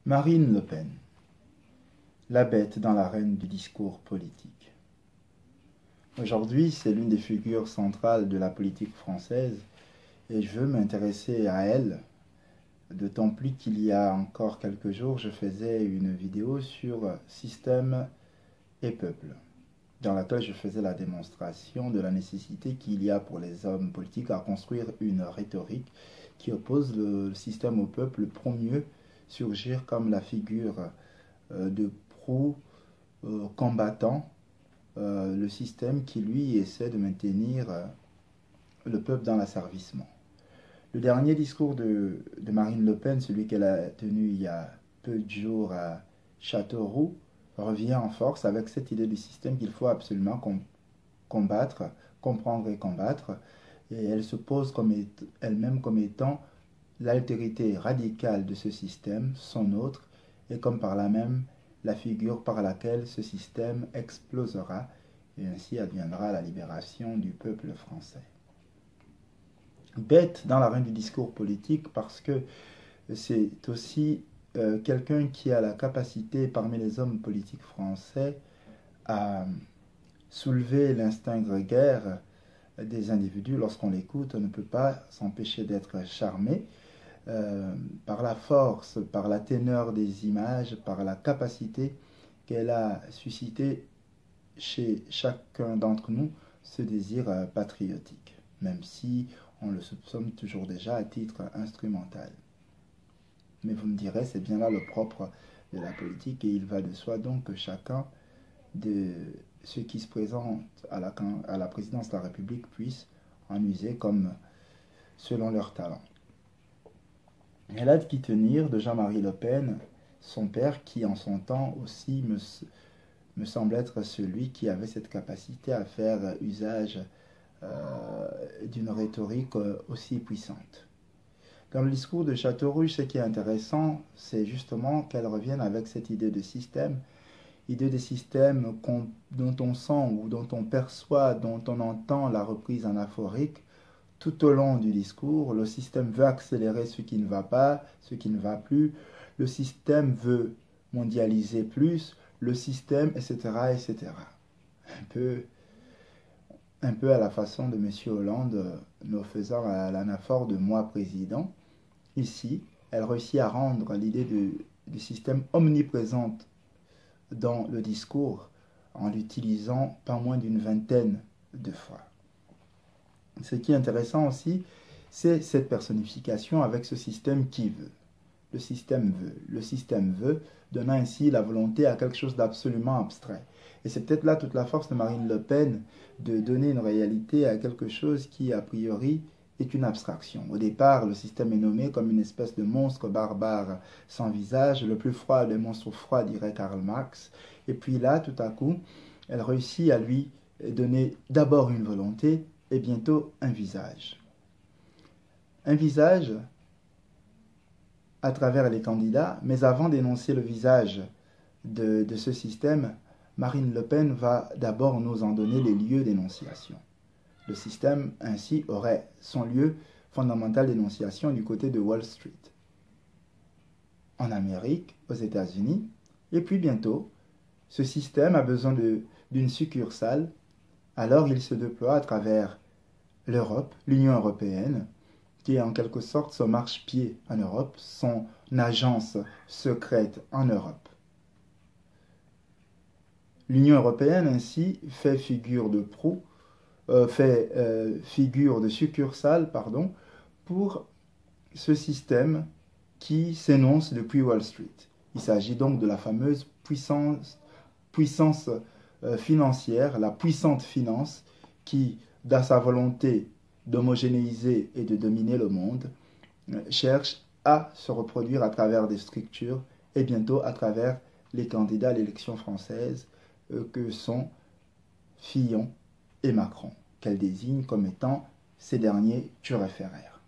Marine Le Pen, la bête dans l'arène du discours politique. Aujourd'hui, c'est l'une des figures centrales de la politique française et je veux m'intéresser à elle, d'autant plus qu'il y a encore quelques jours, je faisais une vidéo sur système et peuple, dans laquelle je faisais la démonstration de la nécessité qu'il y a pour les hommes politiques à construire une rhétorique qui oppose le système au peuple pour mieux surgir comme la figure de proue combattant le système qui, lui, essaie de maintenir le peuple dans l'asservissement. Le dernier discours de Marine Le Pen, celui qu'elle a tenu il y a peu de jours à Châteauroux, revient en force avec cette idée du système qu'il faut absolument combattre, comprendre et combattre. Et elle se pose elle-même comme étant l'altérité radicale de ce système, son autre, et comme par là même la figure par laquelle ce système explosera et ainsi adviendra la libération du peuple français. Bête dans l'arène du discours politique parce que c'est aussi quelqu'un qui a la capacité parmi les hommes politiques français à soulever l'instinct grégaire des individus. Lorsqu'on l'écoute, on ne peut pas s'empêcher d'être charmé par la force, par la teneur des images, par la capacité qu'elle a suscité chez chacun d'entre nous ce désir patriotique, même si on le soupçonne toujours déjà à titre instrumental. Mais vous me direz, c'est bien là le propre de la politique et il va de soi donc que chacun de ceux qui se présentent à la présidence de la République puissent en user comme selon leur talent. Elle a de qui tenir de Jean-Marie Le Pen, son père, qui en son temps aussi me semble être celui qui avait cette capacité à faire usage d'une rhétorique aussi puissante. Dans le discours de Châteauroux, ce qui est intéressant, c'est justement qu'elle revienne avec cette idée de système dont on sent ou dont on perçoit, dont on entend la reprise anaphorique tout au long du discours. Le système veut accélérer ce qui ne va pas, ce qui ne va plus. Le système veut mondialiser plus. Le système, etc., etc. Un peu à la façon de M. Hollande, nous faisant l'anaphore de moi président. Ici, elle réussit à rendre l'idée du système omniprésente dans le discours en l'utilisant pas moins d'une vingtaine de fois. Ce qui est intéressant aussi, c'est cette personnification avec ce système qui veut. Le système veut, donnant ainsi la volonté à quelque chose d'absolument abstrait. Et c'est peut-être là toute la force de Marine Le Pen, de donner une réalité à quelque chose qui, a priori, est une abstraction. Au départ, le système est nommé comme une espèce de monstre barbare sans visage, le plus froid des monstres froids, dirait Karl Marx. Et puis là, tout à coup, elle réussit à lui donner d'abord une volonté et bientôt un visage. Un visage à travers les candidats, mais avant d'énoncer le visage de ce système, Marine Le Pen va d'abord nous en donner les lieux d'énonciation. Le système, ainsi, aurait son lieu fondamental d'énonciation du côté de Wall Street, en Amérique, aux États-Unis, et puis bientôt, ce système a besoin d'une succursale, alors il se déploie à travers l'Europe, l'Union européenne, qui est en quelque sorte son marchepied en Europe, son agence secrète en Europe. L'Union européenne ainsi fait figure de proue, figure de succursale, pour ce système qui s'énonce depuis Wall Street. Il s'agit donc de la fameuse puissance financière, la puissante finance qui, dans sa volonté d'homogénéiser et de dominer le monde, cherche à se reproduire à travers des structures et bientôt à travers les candidats à l'élection française que sont Fillon et Macron, qu'elle désigne comme étant ces derniers turiféraires.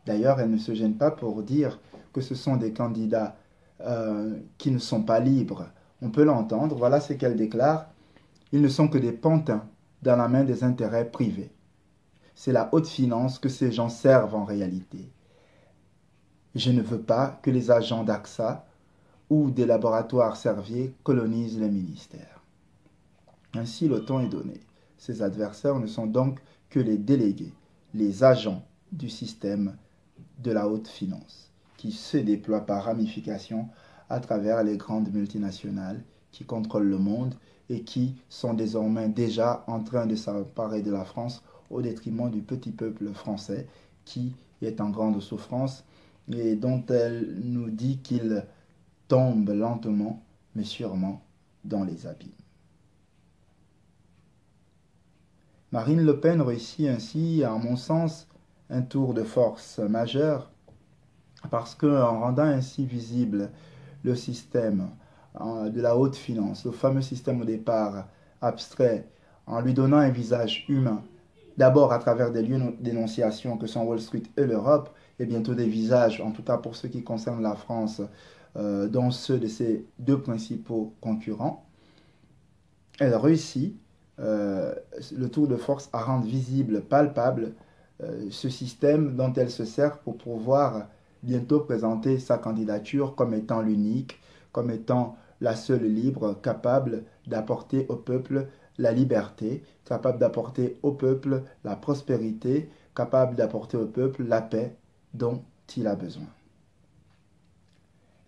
D'ailleurs, elle ne se gêne pas pour dire que ce sont des candidats qui ne sont pas libres. On peut l'entendre, voilà ce qu'elle déclare. Ils ne sont que des pantins dans la main des intérêts privés. C'est la haute finance que ces gens servent en réalité. Je ne veux pas que les agents d'AXA ou des laboratoires Servier colonisent les ministères. Ainsi, le ton est donné. Ses adversaires ne sont donc que les délégués, les agents du système de la haute finance, qui se déploient par ramification à travers les grandes multinationales qui contrôlent le monde et qui sont désormais déjà en train de s'emparer de la France au détriment du petit peuple français qui est en grande souffrance et dont elle nous dit qu'il tombe lentement mais sûrement dans les abîmes. Marine Le Pen réussit ainsi, à mon sens, un tour de force majeur parce qu'en rendant ainsi visible le système de la haute finance, le fameux système au départ abstrait, en lui donnant un visage humain, d'abord à travers des lieux d'énonciation que sont Wall Street et l'Europe, et bientôt des visages, en tout cas pour ce qui concerne la France, dont ceux de ses deux principaux concurrents, elle réussit le tour de force à rendre visible, palpable, ce système dont elle se sert pour pouvoir bientôt présenter sa candidature comme étant l'unique, comme étant la seule libre, capable d'apporter au peuple la liberté, capable d'apporter au peuple la prospérité, capable d'apporter au peuple la paix dont il a besoin.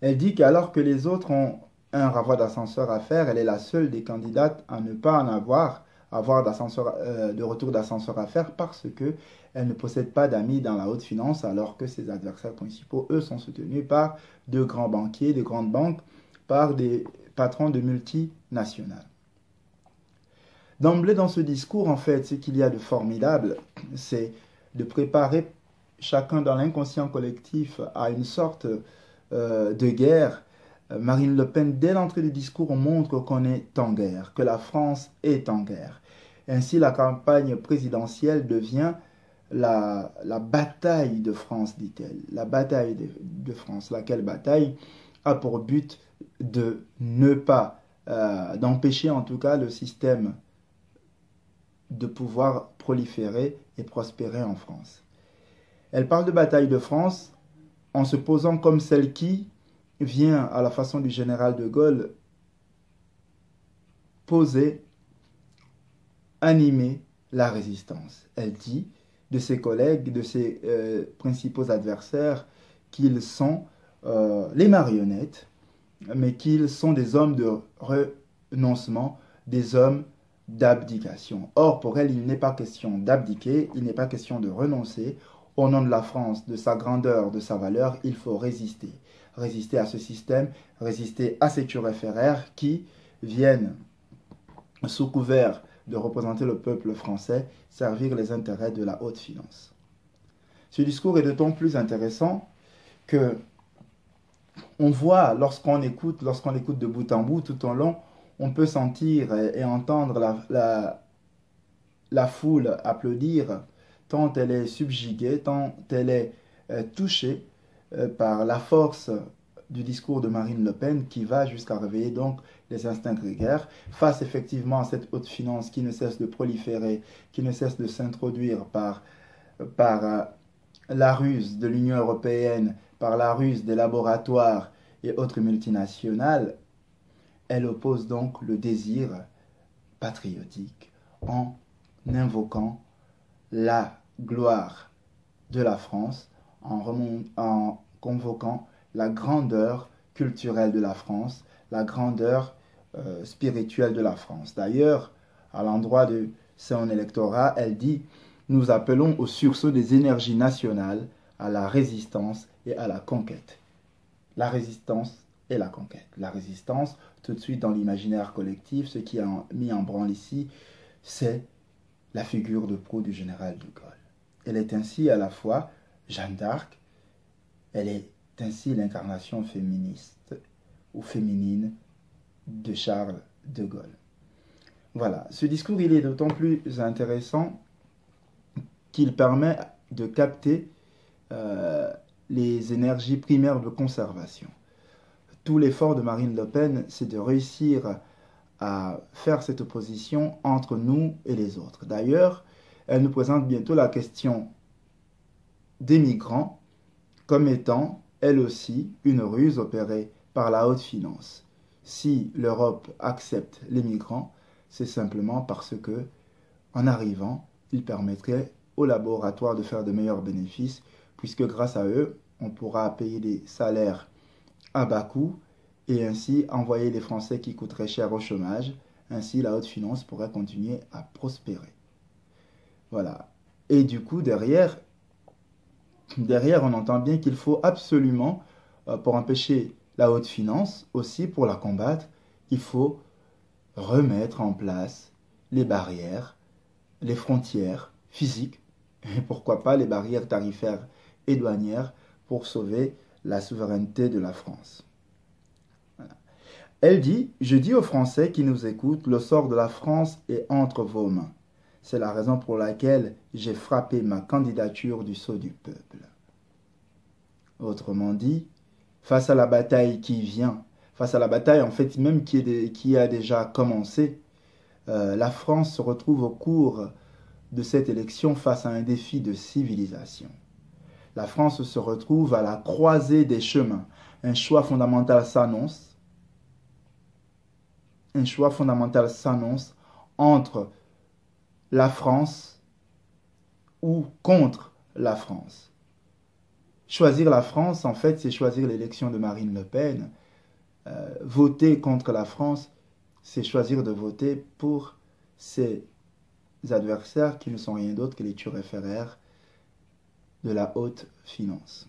Elle dit qu'alors que les autres ont un renvoi d'ascenseur à faire, elle est la seule des candidates à ne pas en avoir de retour d'ascenseur à faire parce qu'elle ne possède pas d'amis dans la haute finance alors que ses adversaires principaux, eux, sont soutenus par de grands banquiers, de grandes banques, par des patrons de multinationales. D'emblée dans ce discours, en fait, ce qu'il y a de formidable, c'est de préparer chacun dans l'inconscient collectif à une sorte de guerre. Marine Le Pen, dès l'entrée du discours, montre qu'on est en guerre, que la France est en guerre. Ainsi, la campagne présidentielle devient la bataille de France, dit-elle. La bataille de France, laquelle bataille a pour but de ne pas, d'empêcher en tout cas le système de pouvoir proliférer et prospérer en France. Elle parle de bataille de France en se posant comme celle qui vient, à la façon du général de Gaulle, poser, animer la résistance. Elle dit de ses collègues, de ses principaux adversaires, qu'ils sont les marionnettes, mais qu'ils sont des hommes de renoncement, des hommes d'abdication. Or, pour elle, il n'est pas question d'abdiquer, il n'est pas question de renoncer. Au nom de la France, de sa grandeur, de sa valeur, il faut résister. Résister à ce système, résister à ces turéféraires qui viennent, sous couvert de représenter le peuple français, servir les intérêts de la haute finance. Ce discours est d'autant plus intéressant que on voit, lorsqu'on écoute de bout en bout, tout au long, on peut sentir et entendre la foule applaudir, tant elle est subjuguée, tant elle est touchée par la force du discours de Marine Le Pen qui va jusqu'à réveiller donc les instincts grégaires face effectivement à cette haute finance qui ne cesse de proliférer, qui ne cesse de s'introduire par la ruse de l'Union européenne, par la ruse des laboratoires et autres multinationales. Elle oppose donc le désir patriotique en invoquant la gloire de la France, en convoquant la grandeur culturelle de la France, la grandeur spirituelle de la France. D'ailleurs, à l'endroit de son électorat, elle dit « Nous appelons au sursaut des énergies nationales, à la résistance et à la conquête. » La résistance et la conquête. La résistance, tout de suite dans l'imaginaire collectif, ce qui a mis en branle ici, c'est la figure de proue du général de Gaulle. Elle est ainsi à la fois Jeanne d'Arc, elle est ainsi l'incarnation féministe ou féminine de Charles de Gaulle. Voilà, ce discours il est d'autant plus intéressant qu'il permet de capter les énergies primaires de conservation. Tout l'effort de Marine Le Pen, c'est de réussir à faire cette opposition entre nous et les autres. D'ailleurs, elle nous présente bientôt la question des migrants comme étant elle aussi, une ruse opérée par la haute finance. Si l'Europe accepte les migrants, c'est simplement parce que, en arrivant, ils permettraient aux laboratoires de faire de meilleurs bénéfices, puisque grâce à eux, on pourra payer des salaires à bas coût et ainsi envoyer les Français qui coûteraient cher au chômage. Ainsi, la haute finance pourrait continuer à prospérer. Voilà. Et du coup, derrière, on entend bien qu'il faut absolument, pour empêcher la haute finance, aussi pour la combattre, il faut remettre en place les barrières, les frontières physiques, et pourquoi pas les barrières tarifaires et douanières pour sauver la souveraineté de la France. Voilà. Elle dit, je dis aux Français qui nous écoutent, le sort de la France est entre vos mains. C'est la raison pour laquelle j'ai frappé ma candidature du sceau du peuple. Autrement dit, face à la bataille qui vient, face à la bataille en fait même qui a déjà commencé, la France se retrouve au cours de cette élection face à un défi de civilisation. La France se retrouve à la croisée des chemins. Un choix fondamental s'annonce. Un choix fondamental s'annonce entre la France ou contre la France. Choisir la France, en fait, c'est choisir l'élection de Marine Le Pen. Voter contre la France, c'est choisir de voter pour ses adversaires qui ne sont rien d'autre que les turiféraires de la haute finance.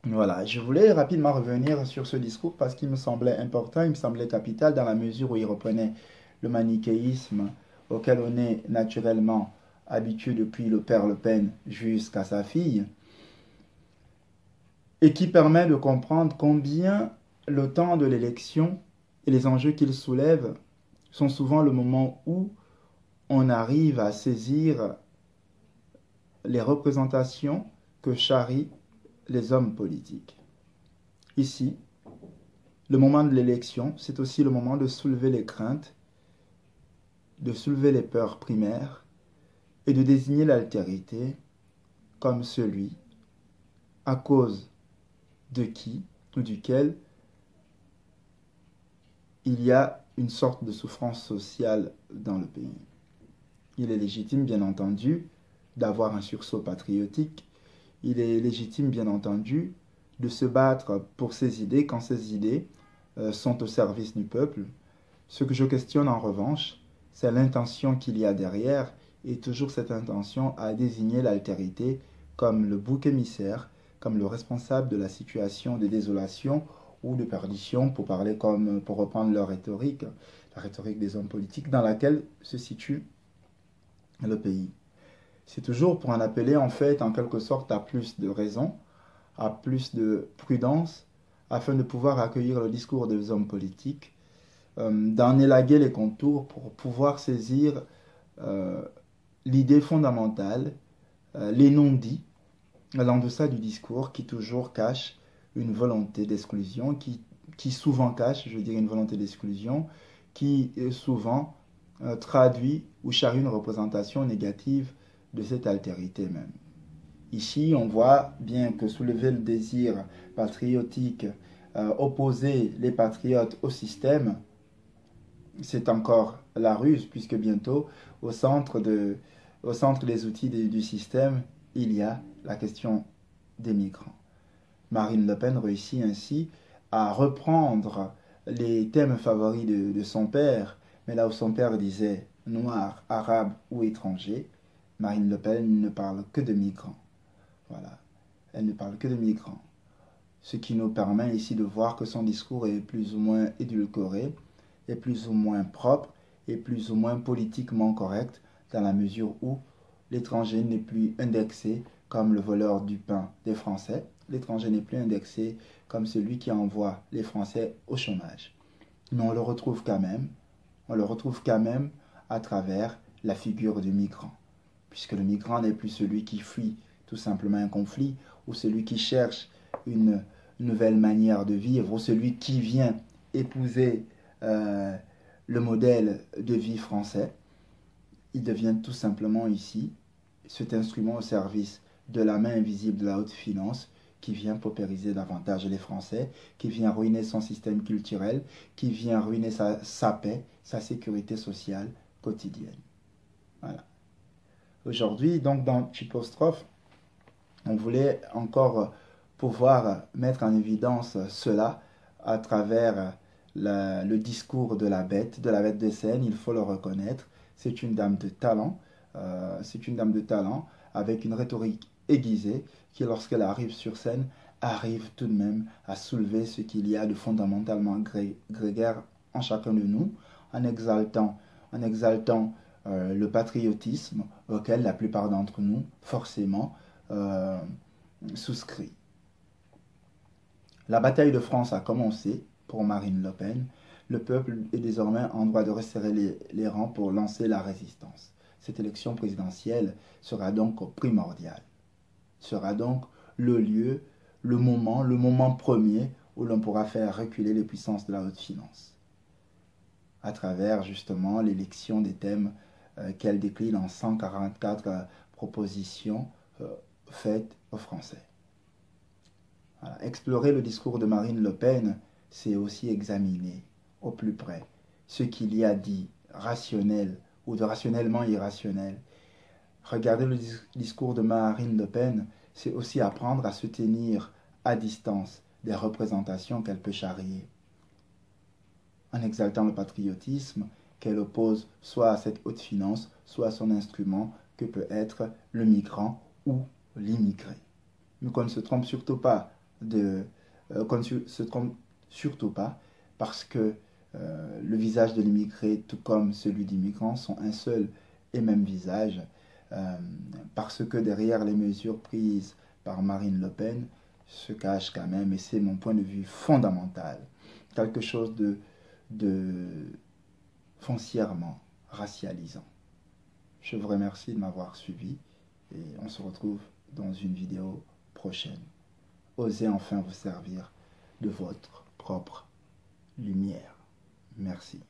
Voilà, je voulais rapidement revenir sur ce discours parce qu'il me semblait important, il me semblait capital dans la mesure où il reprenait le manichéisme auquel on est naturellement habitué depuis le père Le Pen jusqu'à sa fille, et qui permet de comprendre combien le temps de l'élection et les enjeux qu'il soulève sont souvent le moment où on arrive à saisir les représentations que charrient les hommes politiques. Ici, le moment de l'élection, c'est aussi le moment de soulever les craintes, de soulever les peurs primaires et de désigner l'altérité comme celui à cause de qui ou duquel il y a une sorte de souffrance sociale dans le pays. Il est légitime, bien entendu, d'avoir un sursaut patriotique. Il est légitime, bien entendu, de se battre pour ses idées quand ces idées sont au service du peuple. Ce que je questionne en revanche, c'est l'intention qu'il y a derrière, et toujours cette intention à désigner l'altérité comme le bouc émissaire, comme le responsable de la situation de désolation ou de perdition, pour parler comme, pour reprendre leur rhétorique, la rhétorique des hommes politiques, dans laquelle se situe le pays. C'est toujours pour en appeler en fait en quelque sorte à plus de raison, à plus de prudence, afin de pouvoir accueillir le discours des hommes politiques, d'en élaguer les contours pour pouvoir saisir l'idée fondamentale, les non-dits, l'en deçà du discours qui toujours cache une volonté d'exclusion, qui souvent cache, je dirais, une volonté d'exclusion, qui souvent traduit ou charrie une représentation négative de cette altérité même. Ici, on voit bien que soulever le désir patriotique, opposer les patriotes au système, c'est encore la ruse, puisque bientôt, au centre des outils du système, il y a la question des migrants. Marine Le Pen réussit ainsi à reprendre les thèmes favoris de son père, mais là où son père disait noir, arabe ou étranger, Marine Le Pen ne parle que de migrants. Voilà, elle ne parle que de migrants. Ce qui nous permet ici de voir que son discours est plus ou moins édulcoré, est plus ou moins propre, et plus ou moins politiquement correct, dans la mesure où l'étranger n'est plus indexé comme le voleur du pain des Français. L'étranger n'est plus indexé comme celui qui envoie les Français au chômage. Mais on le retrouve quand même à travers la figure du migrant. Puisque le migrant n'est plus celui qui fuit tout simplement un conflit, ou celui qui cherche une nouvelle manière de vivre, ou celui qui vient épouser le modèle de vie français. Il devient tout simplement ici cet instrument au service de la main invisible de la haute finance qui vient paupériser davantage les Français, qui vient ruiner son système culturel, qui vient ruiner sa paix, sa sécurité sociale quotidienne. Voilà. Aujourd'hui, donc, dans Chipostrophe, on voulait encore pouvoir mettre en évidence cela à travers le discours de la bête de scène, il faut le reconnaître. C'est une dame de talent, avec une rhétorique aiguisée qui, lorsqu'elle arrive sur scène, arrive tout de même à soulever ce qu'il y a de fondamentalement grégaire en chacun de nous, en exaltant le patriotisme auquel la plupart d'entre nous, forcément, souscrit. La bataille de France a commencé pour Marine Le Pen. Le peuple est désormais en droit de resserrer les rangs pour lancer la résistance. Cette élection présidentielle sera donc primordiale. Sera donc le lieu, le moment premier où l'on pourra faire reculer les puissances de la haute finance. À travers justement l'élection des thèmes qu'elle décline en 144 propositions faites aux Français. Voilà. Explorer le discours de Marine Le Pen, c'est aussi examiner au plus près ce qu'il y a dit rationnel ou de rationnellement irrationnel. Regarder le discours de Marine Le Pen, c'est aussi apprendre à se tenir à distance des représentations qu'elle peut charrier, en exaltant le patriotisme qu'elle oppose soit à cette haute finance, soit à son instrument que peut être le migrant ou l'immigré. Mais qu'on ne se trompe surtout pas parce que le visage de l'immigré, tout comme celui du migrant, sont un seul et même visage, parce que derrière les mesures prises par Marine Le Pen se cache quand même, et c'est mon point de vue fondamental, quelque chose de foncièrement racialisant. Je vous remercie de m'avoir suivi et on se retrouve dans une vidéo prochaine. Osez enfin vous servir de votre propre lumière. Merci.